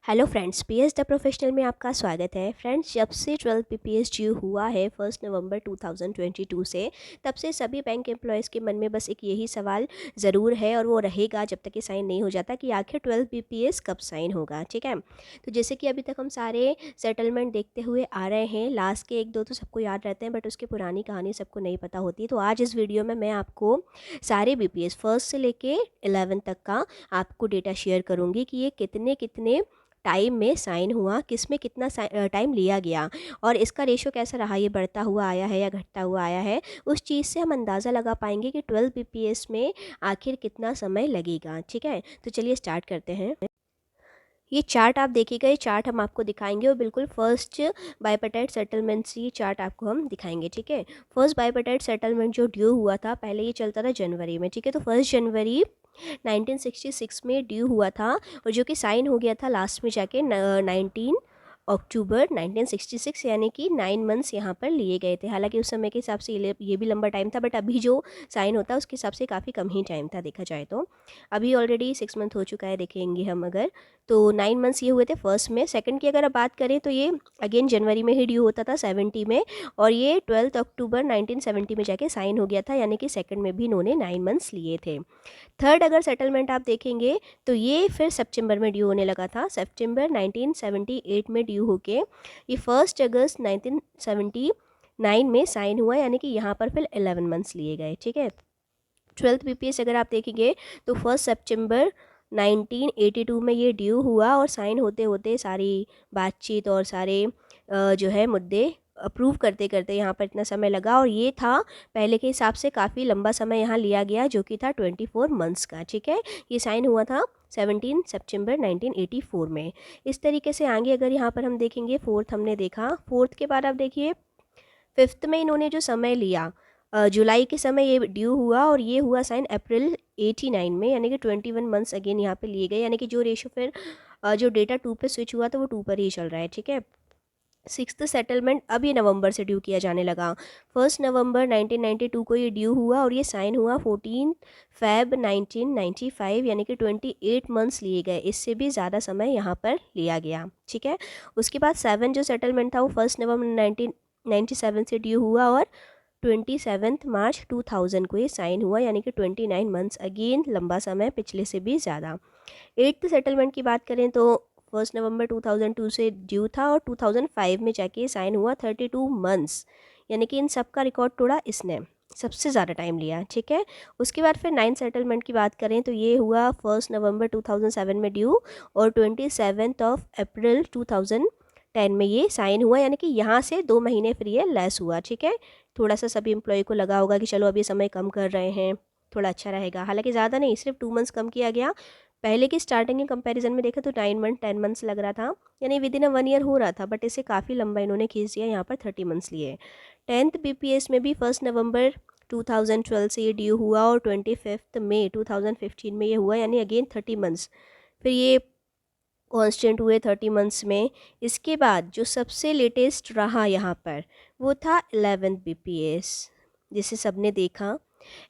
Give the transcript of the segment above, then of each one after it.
Hello friends, PS the professional में आपका स्वागत है। फ्रेंड्स, जब से 12 पीपीएस ड्यू हुआ है 1 नवंबर 2022 से, तब से सभी बैंक एम्प्लॉयज़ के मन में बस एक यही सवाल ज़रूर है और वो रहेगा जब तक कि साइन नहीं हो जाता कि आखिर 12 पीपीएस कब साइन होगा। ठीक है, तो जैसे कि अभी तक हम सारे सेटलमेंट देखते हुए आ रहे हैं। लास्ट के एक दो तो सबको याद रहते हैं, बट उसकी पुरानी कहानी सबको नहीं पता होती। तो आज इस वीडियो में मैं आपको सारे बीपीएस फर्स्ट से लेके 11 तक का आपको डेटा शेयर करूँगी कि ये कितने कितने टाइम में साइन हुआ, किस में कितना टाइम लिया गया और इसका रेशो कैसा रहा, ये बढ़ता हुआ आया है या घटता हुआ आया है। उस चीज़ से हम अंदाज़ा लगा पाएंगे कि 12 बीपीएस में आखिर कितना समय लगेगा। ठीक है, तो चलिए स्टार्ट करते हैं। ये चार्ट आप देखिएगा, ये चार्ट हम आपको दिखाएंगे और बिल्कुल फर्स्ट बाइपेटाइट सेटलमेंट से ये चार्ट आपको हम दिखाएंगे। ठीक है, फर्स्ट बाइपेटाइट सेटलमेंट जो ड्यू हुआ था, पहले ये चलता था जनवरी में। ठीक है, तो 1 जनवरी 1966 में ड्यू हुआ था और जो कि साइन हो गया था लास्ट में जाके 19 अक्टूबर 1966, यानी कि 9 मंथ्स यहाँ पर लिए गए थे। हालांकि उस समय के हिसाब से ये भी लंबा टाइम था, बट अभी जो साइन होता है उसके हिसाब से काफ़ी कम ही टाइम था देखा जाए तो। अभी ऑलरेडी 6 मंथ हो चुका है, देखेंगे हम अगर, तो 9 मंथ्स ये हुए थे फर्स्ट में। सेकंड की अगर आप बात करें तो ये अगेन जनवरी में ही ड्यू होता था 70 में, और ये 12 अक्टूबर 1970 में जाके साइन हो गया था, यानी कि सेकंड में भी इन्होंने 9 मंथ्स लिए थे। थर्ड अगर सेटलमेंट आप देखेंगे तो ये फिर सितंबर में ड्यू होने लगा था। सितंबर 1978 में ड्यू होके ये 1 अगस्त 1979 में साइन हुआ, यानी कि यहाँ पर फिर 11 मंथ्स लिए गए। ठीक है, 12 बीपीएस अगर आप देखेंगे तो 1 सितंबर 1982 में ये ड्यू हुआ और साइन होते होते सारी बातचीत और सारे जो है मुद्दे अप्रूव करते करते यहाँ पर इतना समय लगा, और ये था पहले के हिसाब से काफ़ी लंबा समय यहाँ लिया गया, जो कि था 24 मंथ्स का। ठीक है, ये साइन हुआ था 17 सितंबर 1984 में। इस तरीके से आगे अगर यहाँ पर हम देखेंगे, फोर्थ हमने देखा, फोर्थ के बाद आप देखिए फिफ्थ में इन्होंने जो समय लिया, जुलाई के समय ये ड्यू हुआ और ये हुआ साइन अप्रैल 89 में, यानी कि 21 मंथ्स अगेन यहाँ पे लिए गए, यानी कि जो रेशो फिर जो डेटा 2 पे स्विच हुआ तो वो 2 पर ही चल रहा है। ठीक है, सिक्स्थ सेटलमेंट अब ये नवंबर से ड्यू किया जाने लगा। 1 नवंबर 1992 को ये ड्यू हुआ और ये साइन हुआ 14 फेब 1995, यानी कि 28 मंथ्स लिए गए, इससे भी ज़्यादा समय यहाँ पर लिया गया। ठीक है, उसके बाद 7 जो सेटलमेंट था वो 1 नवंबर 1997 से ड्यू हुआ और 27 मार्च 2000 को ये साइन हुआ, यानी कि 29 मंथ्स, अगेन लंबा समय, पिछले से भी ज़्यादा। एट्थ सेटलमेंट की बात करें तो 1 नवंबर 2002 से ड्यू था और 2005 में जाके साइन हुआ 32 मंथ्स, यानी कि इन सब का रिकॉर्ड तोड़ा इसने, सबसे ज़्यादा टाइम लिया। ठीक है, उसके बाद फिर 9 सेटलमेंट की बात करें तो ये हुआ 1 नवंबर 2007 में ड्यू और 27 अप्रैल 2010 में ये साइन हुआ, यानी कि यहाँ से 2 महीने फिर ये लेस हुआ। ठीक है, थोड़ा सा सभी एम्प्लॉय को लगा होगा कि चलो अब ये समय कम कर रहे हैं, थोड़ा अच्छा रहेगा। हालांकि ज़्यादा नहीं, सिर्फ 2 मंथ्स कम किया गया। पहले की स्टार्टिंग के कंपैरिजन में देखा तो 9 मंथ 10 मंथ्स लग रहा था, यानी विद इन 1 ईयर हो रहा था, बट इसे काफ़ी लंबा इन्होंने खींच दिया, यहाँ पर 30 मंथ्स लिए। 10th बीपीएस में भी 1 नवंबर 2012 से ये ड्यू हुआ और 25 मई 2015 में ये हुआ, यानी अगेन 30 मंथ्स फिर ये कांस्टेंट हुए 30 मंथ्स में। इसके बाद जो सबसे लेटेस्ट रहा यहाँ पर वो था 11th बीपीएस, जिसे सबने देखा।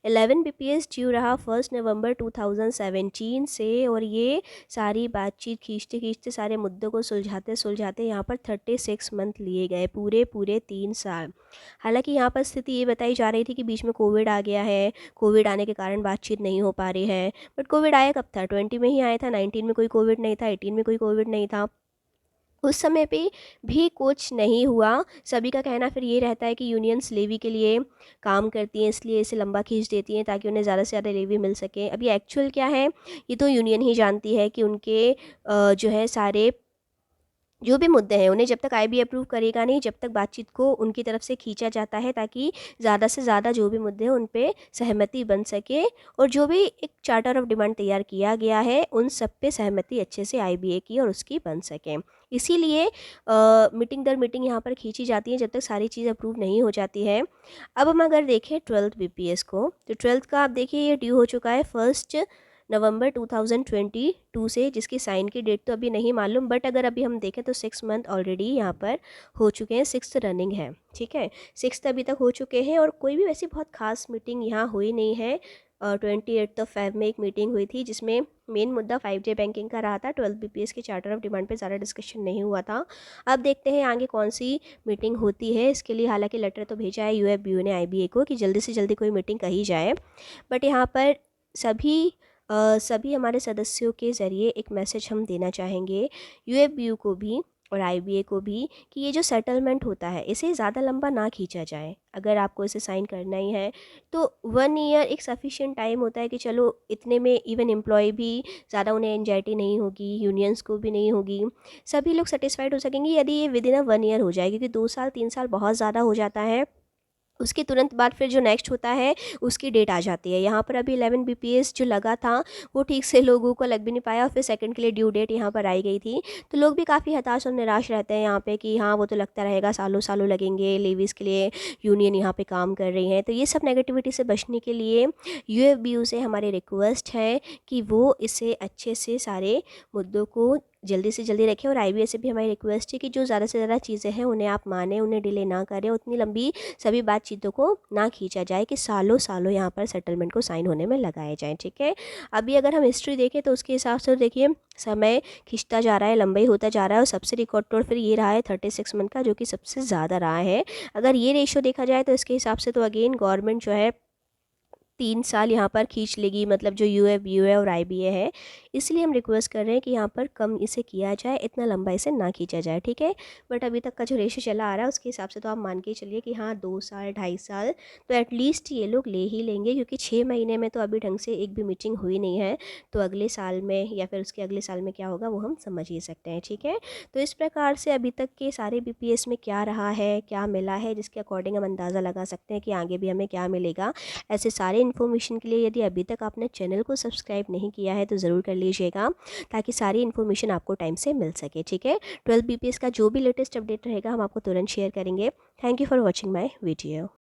11 बीपीएस ड्यू रहा 1 नवंबर 2017 से, और ये सारी बातचीत खींचते खींचते सारे मुद्दों को सुलझाते सुलझाते यहाँ पर 36 मंथ लिए गए, पूरे पूरे 3 साल। हालांकि यहाँ पर स्थिति ये बताई जा रही थी कि बीच में कोविड आ गया है, कोविड आने के कारण बातचीत नहीं हो पा रही है, बट कोविड आया कब था? 20 में ही आया था, 19 में कोई कोविड नहीं था, 18 में कोई कोविड नहीं था, उस समय पे भी कुछ नहीं हुआ। सभी का कहना फिर ये रहता है कि यूनियंस लेवी के लिए काम करती हैं, इसलिए इसे लंबा खींच देती हैं ताकि उन्हें ज़्यादा से ज़्यादा लेवी मिल सके। अभी एक्चुअल क्या है ये तो यूनियन ही जानती है कि उनके जो है सारे जो भी मुद्दे हैं उन्हें जब तक आईबी अप्रूव करेगा नहीं, जब तक बातचीत को उनकी तरफ से खींचा जाता है ताकि ज़्यादा से ज़्यादा जो भी मुद्दे हैं उन पे सहमति बन सके, और जो भी एक चार्टर ऑफ डिमांड तैयार किया गया है उन सब पे सहमति अच्छे से आईबीए की और उसकी बन सके। इसीलिए मीटिंग दर मीटिंग यहाँ पर खींची जाती है जब तक सारी चीज़ अप्रूव नहीं हो जाती है। अब हम अगर देखें 12th बीपीएस को, तो 12th का आप देखिए ये ड्यू हो चुका है 1 नवंबर 2022 से, जिसकी साइन की डेट तो अभी नहीं मालूम, बट अगर अभी हम देखें तो 6 मंथ ऑलरेडी यहाँ पर हो चुके हैं, 6th रनिंग है, ठीक है। 6th अभी तक हो चुके हैं और कोई भी वैसी बहुत खास मीटिंग यहाँ हुई नहीं है। 28 में एक मीटिंग हुई थी जिसमें मेन मुद्दा 5G बैंकिंग का रहा था। 12 BPS के चार्टर ऑफ डिमांड पे ज़्यादा डिस्कशन नहीं हुआ था। अब देखते हैं आगे कौन सी मीटिंग होती है। इसके लिए हालांकि लेटर तो भेजा है UFBU ने IBA को कि जल्दी से जल्दी कोई मीटिंग कही जाए, बट यहाँ पर सभी सभी हमारे सदस्यों के ज़रिए एक मैसेज हम देना चाहेंगे UFBU को भी और IBA को भी कि ये जो सेटलमेंट होता है इसे ज़्यादा लंबा ना खींचा जाए। अगर आपको इसे साइन करना ही है तो 1 ईयर एक सफिशिएंट टाइम होता है कि चलो इतने में इवन एम्प्लॉय भी ज़्यादा उन्हें एंजाइटी नहीं होगी, यूनियंस को भी नहीं होगी, सभी लोग सेटिस्फाइड हो सकेंगे यदि ये विद इन अ 1 ईयर हो जाए, क्योंकि 2 साल 3 साल बहुत ज़्यादा हो जाता है। उसके तुरंत बाद फिर जो नेक्स्ट होता है उसकी डेट आ जाती है। यहाँ पर अभी 11 BPS जो लगा था वो ठीक से लोगों को लग भी नहीं पाया और फिर सेकंड के लिए ड्यू डेट यहाँ पर आई गई थी, तो लोग भी काफ़ी हताश और निराश रहते हैं यहाँ पे कि हाँ वो तो लगता रहेगा, सालों सालों लगेंगे, लेवीज़ के लिए यूनियन यहाँ पे काम कर रही है। तो ये सब नेगेटिविटी से बचने के लिए UFBU से हमारी रिक्वेस्ट है कि वो इसे अच्छे से सारे मुद्दों को जल्दी से जल्दी रखें, और IBA से भी हमारी रिक्वेस्ट है कि जो ज़्यादा से ज़्यादा चीज़ें हैं उन्हें आप मानें, उन्हें डिले ना करें, उतनी लंबी सभी बातचीतों को ना खींचा जाए कि सालों सालों यहाँ पर सेटलमेंट को साइन होने में लगाए जाएँ, ठीक है। अभी अगर हम हिस्ट्री देखें तो उसके हिसाब से देखिए समय खिंचता जा रहा है, लंबाई होता जा रहा है, और सबसे रिकॉर्ड तोड़ फिर ये रहा है 36 मंथ का, जो कि सबसे ज़्यादा रहा है। अगर ये रेशो देखा जाए तो इसके हिसाब से तो अगेन गवर्नमेंट जो है 3 साल यहाँ पर खींच लेगी, मतलब जो UFBU है और IBA है। इसलिए हम रिक्वेस्ट कर रहे हैं कि यहाँ पर कम इसे किया जाए, इतना लंबा इसे ना खींचा जाए, ठीक है। बट अभी तक का जो रेशो चला आ रहा है उसके हिसाब से तो आप मान के चलिए कि हाँ 2 साल 2.5 साल तो एटलीस्ट ये लोग ले ही लेंगे, क्योंकि 6 महीने में तो अभी ढंग से एक भी मीटिंग हुई नहीं है। तो अगले साल में या फिर उसके अगले साल में क्या होगा वो हम समझ ही सकते हैं, ठीक है। तो इस प्रकार से अभी तक के सारे BPS में क्या रहा है, क्या मिला है, जिसके अकॉर्डिंग हम अंदाज़ा लगा सकते हैं कि आगे भी हमें क्या मिलेगा। ऐसे सारे इन्फॉर्मेशन के लिए यदि अभी तक आपने चैनल को सब्सक्राइब नहीं किया है तो ज़रूर कर लीजिएगा, ताकि सारी इन्फॉर्मेशन आपको टाइम से मिल सके, ठीक है। 12 BPS का जो भी लेटेस्ट अपडेट रहेगा हम आपको तुरंत शेयर करेंगे। Thank you for watching my video.